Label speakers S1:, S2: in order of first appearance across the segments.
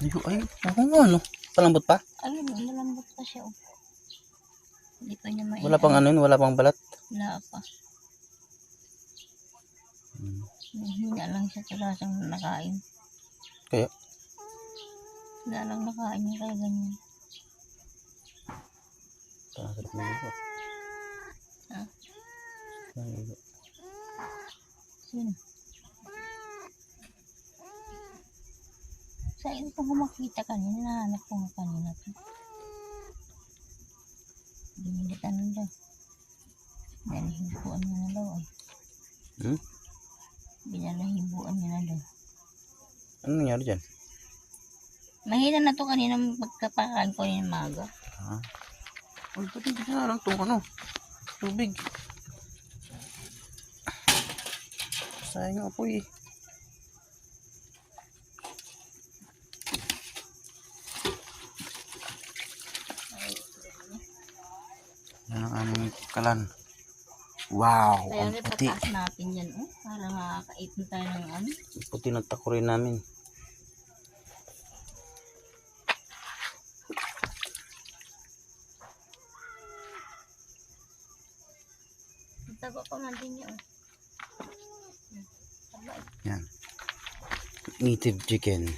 S1: Ay, ako nga, no? Palambot pa?
S2: Ayun, malambot pa siya. Oh. Hindi pa niya mainan.
S1: Wala pang ano yun? Wala pang balat?
S2: Wala pa. Hina lang siya sa siyang nakain.
S1: Kaya?
S2: Wala lang nakain niya kaya ganyan.
S1: Sarap na ito.
S2: Ha? Sino? Saan ko makita kanina? Nahanap ko nga kanina. Binilitan na daw. Binalahibuan niya na daw. Binalahibuan niya na daw.
S1: Ano nangyari dyan?
S2: Mahina na to kanina pagkapakaan ko yung maga.
S1: Uy, pati dito na lang itong ano. Tubig. Sayang nga po eh. Yan ang aming kalan. Wow,
S2: Kaya
S1: ang
S2: rin
S1: puti.
S2: pataas natin yan, oh. Para makakaipin tayo ng ano.
S1: Ang puti ng takurin namin.
S2: Taba pa man din yun. Taba.
S1: Yan. Native chicken.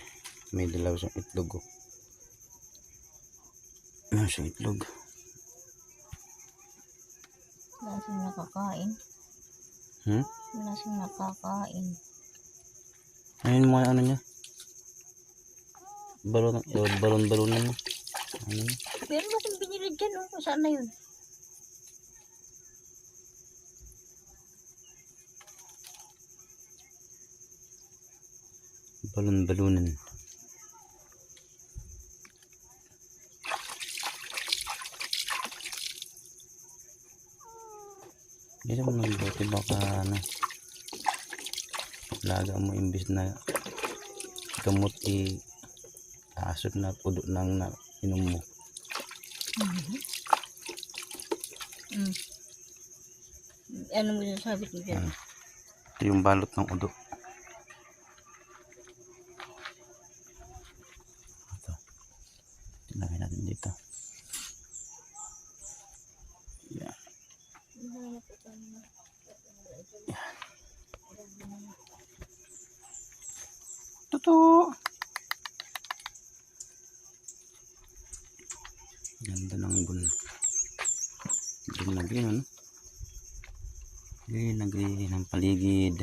S1: May dalaw siyang itlog. Ano siyang itlog?
S2: Wala siyang nakakain. Wala siyang nakakain.
S1: Ayun mo ano niya? Balon na mo. Ano?
S2: Meron ba kung binili dyan, oh? Saan na yun?
S1: Balunan. Hindi mo nagbuti baka ano. Laga mo imbis na gamot asot na pudo nang na inom mo.
S2: Ano mo sasabi ko dyan?
S1: Ito yung balot ng udo. Ito. Tinagay natin dito. Yan. Yan. Totoo. Ganda ng bun. Green na green, ano? Green na green ang paligid.